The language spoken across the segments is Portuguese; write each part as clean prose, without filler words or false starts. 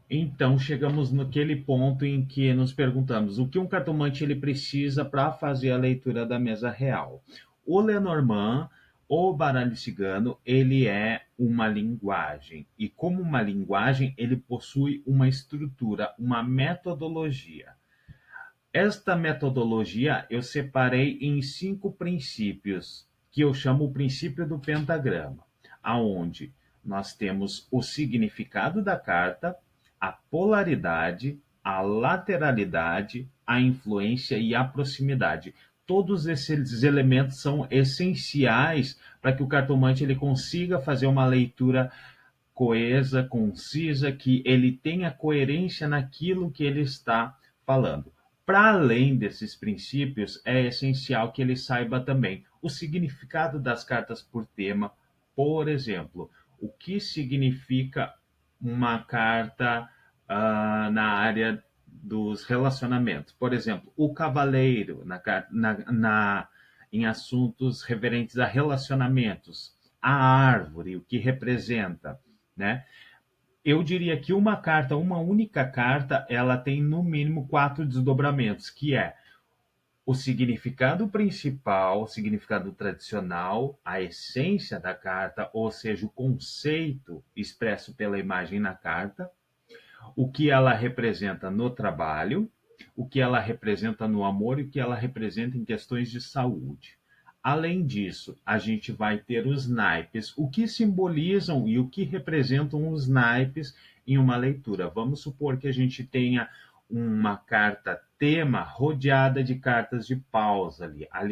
Então, chegamos naquele ponto em que nos perguntamos o que um cartomante ele precisa para fazer a leitura da mesa real. O Lenormand, o baralho cigano, ele é uma linguagem. E como uma linguagem, ele possui uma estrutura, uma metodologia. Esta metodologia eu separei em 5 princípios, que eu chamo o princípio do pentagrama, aonde nós temos o significado da carta, a polaridade, a lateralidade, a influência e a proximidade. Todos esses elementos são essenciais para que o cartomante ele consiga fazer uma leitura coesa, concisa, que ele tenha coerência naquilo que ele está falando. Para além desses princípios, é essencial que ele saiba também o significado das cartas por tema. Por exemplo, o que significa uma carta na área dos relacionamentos. Por exemplo, o cavaleiro em assuntos referentes a relacionamentos, a árvore, o que representa, né? Eu diria que uma única carta, ela tem no mínimo 4 desdobramentos, que é o significado principal, o significado tradicional, a essência da carta, ou seja, o conceito expresso pela imagem na carta, o que ela representa no trabalho, o que ela representa no amor e o que ela representa em questões de saúde. Além disso, a gente vai ter os naipes, o que simbolizam e o que representam os naipes em uma leitura. Vamos supor que a gente tenha uma carta tema rodeada de cartas de paus ali. A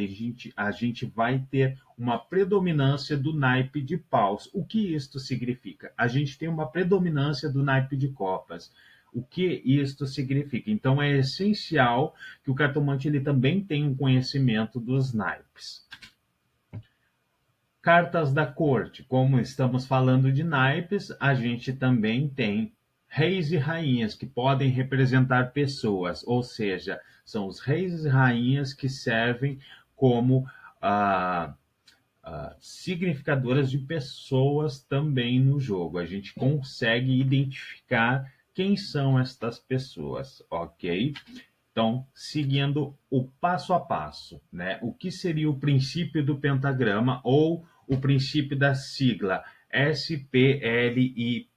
gente vai ter uma predominância do naipe de paus. O que isto significa? A gente tem uma predominância do naipe de copas. O que isto significa? Então é essencial que o cartomante ele também tenha um conhecimento dos naipes. Cartas da corte, como estamos falando de naipes, a gente também tem reis e rainhas que podem representar pessoas, ou seja, são os reis e rainhas que servem como significadoras de pessoas também no jogo. A gente consegue identificar quem são estas pessoas, ok? Então, seguindo o passo a passo, né? O que seria o princípio do pentagrama ou o princípio da sigla SPLIP?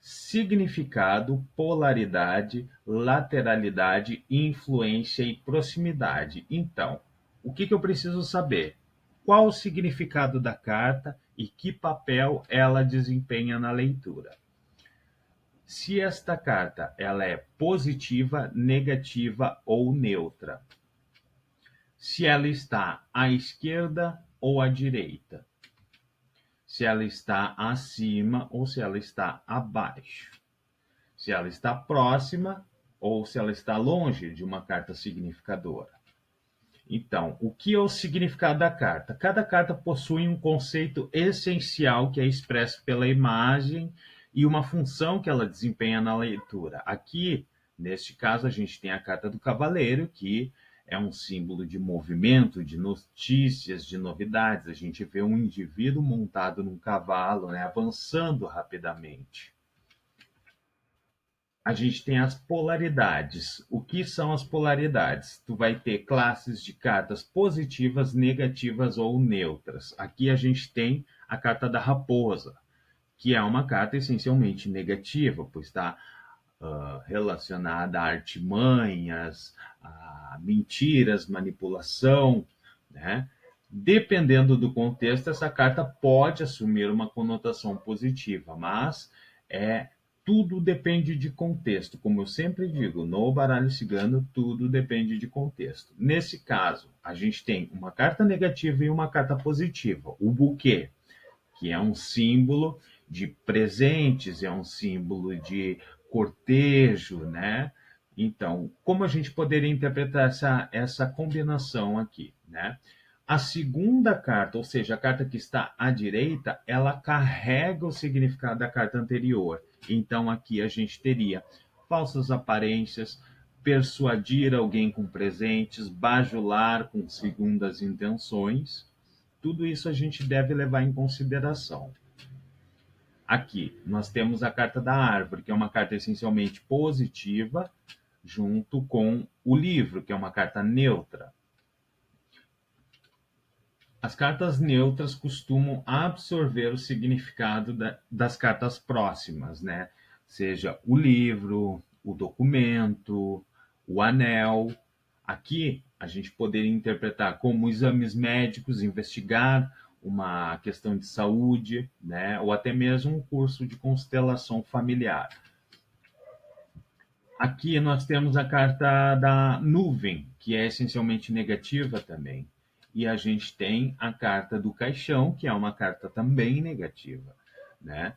Significado, polaridade, lateralidade, influência e proximidade. Então, o que eu preciso saber? Qual o significado da carta e que papel ela desempenha na leitura? Se esta carta ela é positiva, negativa ou neutra. Se ela está à esquerda ou à direita. Se ela está acima ou se ela está abaixo. Se ela está próxima ou se ela está longe de uma carta significadora. Então, o que é o significado da carta? Cada carta possui um conceito essencial que é expresso pela imagem e uma função que ela desempenha na leitura. Aqui, neste caso, a gente tem a carta do cavaleiro, que é um símbolo de movimento, de notícias, de novidades. A gente vê um indivíduo montado num cavalo, né, avançando rapidamente. A gente tem as polaridades. O que são as polaridades? Tu vai ter classes de cartas positivas, negativas ou neutras. Aqui a gente tem a carta da raposa, que é uma carta essencialmente negativa, pois está relacionada a artimanhas, a mentiras, manipulação, né? Dependendo do contexto, essa carta pode assumir uma conotação positiva, mas tudo depende de contexto. Como eu sempre digo, no baralho cigano, tudo depende de contexto. Nesse caso, a gente tem uma carta negativa e uma carta positiva. O buquê, que é um símbolo de presentes, é um símbolo de cortejo, né? Então, como a gente poderia interpretar essa combinação aqui, né? A segunda carta, ou seja, a carta que está à direita, ela carrega o significado da carta anterior. Então, aqui a gente teria falsas aparências, persuadir alguém com presentes, bajular com segundas intenções. Tudo isso a gente deve levar em consideração. Aqui, nós temos a carta da árvore, que é uma carta essencialmente positiva, junto com o livro, que é uma carta neutra. As cartas neutras costumam absorver o significado das cartas próximas, né? Seja o livro, o documento, o anel. Aqui a gente poderia interpretar como exames médicos, investigar uma questão de saúde, né? Ou até mesmo um curso de constelação familiar. Aqui nós temos a carta da nuvem, que é essencialmente negativa também. E a gente tem a carta do caixão, que é uma carta também negativa, né?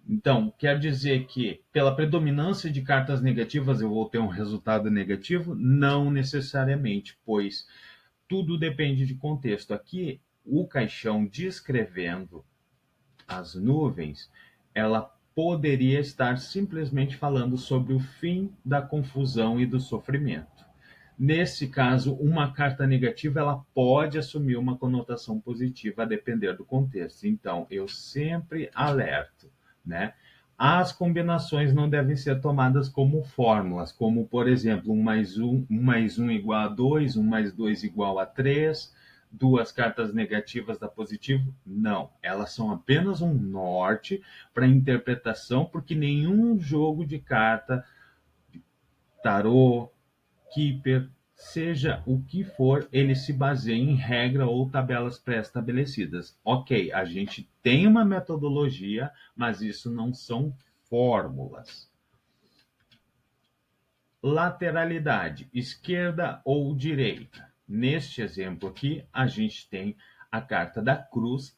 Então, quer dizer que, pela predominância de cartas negativas, eu vou ter um resultado negativo? Não necessariamente, pois tudo depende de contexto. Aqui, o caixão descrevendo as nuvens, ela poderia estar simplesmente falando sobre o fim da confusão e do sofrimento. Nesse caso, uma carta negativa ela pode assumir uma conotação positiva a depender do contexto. Então, eu sempre alerto, né? As combinações não devem ser tomadas como fórmulas, como, por exemplo, 1 mais 1 igual a 2, 1 mais 2 igual a 3, duas cartas negativas da positivo. Não, elas são apenas um norte para interpretação, porque nenhum jogo de carta, tarô, Keeper, seja o que for, ele se baseia em regra ou tabelas pré-estabelecidas. Ok, a gente tem uma metodologia, mas isso não são fórmulas. Lateralidade, esquerda ou direita. Neste exemplo aqui, a gente tem a carta da cruz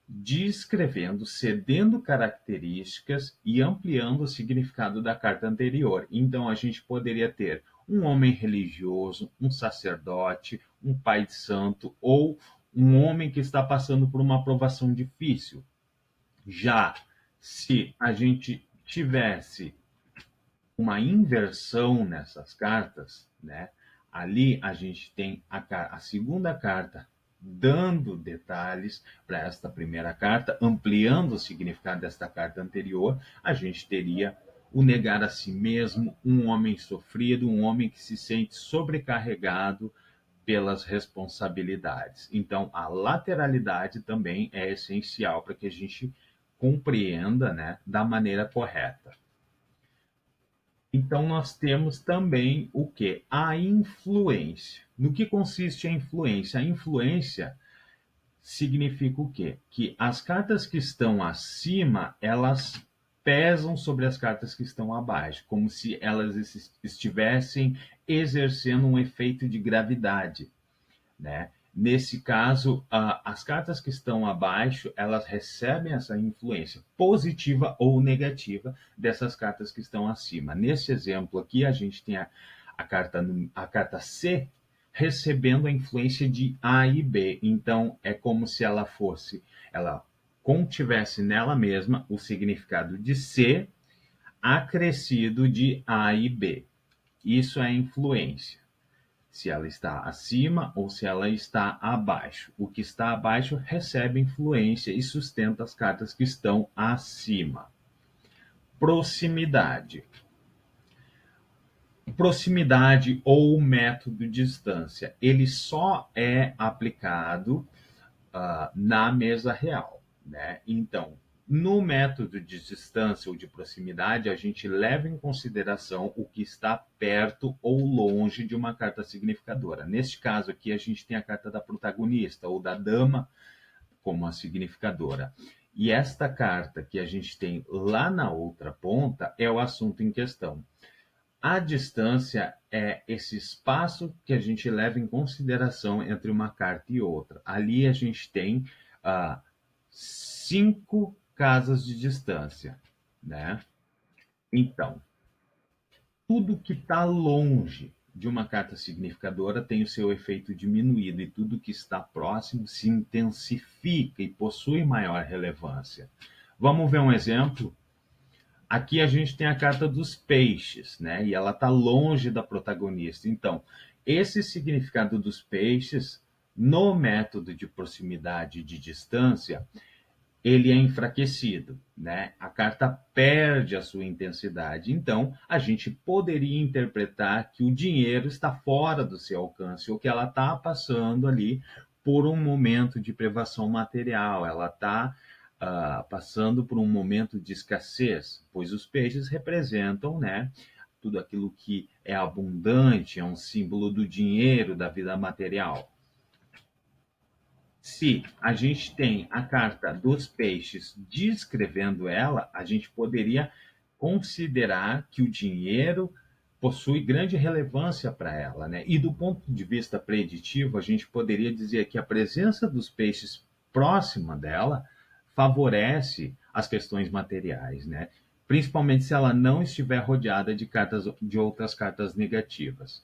descrevendo, cedendo características e ampliando o significado da carta anterior. Então, a gente poderia ter um homem religioso, um sacerdote, um pai de santo ou um homem que está passando por uma provação difícil. Já se a gente tivesse uma inversão nessas cartas, né? Ali a gente tem a segunda carta dando detalhes para esta primeira carta, ampliando o significado desta carta anterior. A gente teria o negar a si mesmo, um homem sofrido, um homem que se sente sobrecarregado pelas responsabilidades. Então, a lateralidade também é essencial para que a gente compreenda, né, da maneira correta. Então, nós temos também o que? A influência. No que consiste a influência? A influência significa o quê? Que as cartas que estão acima, elas pesam sobre as cartas que estão abaixo, como se elas estivessem exercendo um efeito de gravidade, né? Nesse caso, as cartas que estão abaixo, elas recebem essa influência positiva ou negativa dessas cartas que estão acima. Nesse exemplo aqui, a gente tem a carta C recebendo a influência de A e B. Então, é como se ela contivesse nela mesma o significado de C acrescido de A e B. Isso é influência, se ela está acima ou se ela está abaixo. O que está abaixo recebe influência e sustenta as cartas que estão acima. Proximidade. Proximidade ou método de distância, ele só é aplicado na mesa real, né? Então, no método de distância ou de proximidade, a gente leva em consideração o que está perto ou longe de uma carta significadora. Neste caso aqui, a gente tem a carta da protagonista ou da dama como a significadora. E esta carta que a gente tem lá na outra ponta é o assunto em questão. A distância é esse espaço que a gente leva em consideração entre uma carta e outra. Ali a gente tem 5 casas de distância, né? Então, tudo que está longe de uma carta significadora tem o seu efeito diminuído e tudo que está próximo se intensifica e possui maior relevância. Vamos ver um exemplo? Aqui a gente tem a carta dos peixes, né? E ela está longe da protagonista. Então, esse significado dos peixes, no método de proximidade e de distância, ele é enfraquecido, né? A carta perde a sua intensidade. Então, a gente poderia interpretar que o dinheiro está fora do seu alcance, ou que ela está passando ali por um momento de privação material, ela está passando por um momento de escassez, pois os peixes representam, né, tudo aquilo que é abundante, é um símbolo do dinheiro, da vida material. Se a gente tem a carta dos peixes descrevendo ela, a gente poderia considerar que o dinheiro possui grande relevância para ela, né? E do ponto de vista preditivo, a gente poderia dizer que a presença dos peixes próxima dela favorece as questões materiais, né? Principalmente se ela não estiver rodeada de cartas de outras cartas negativas.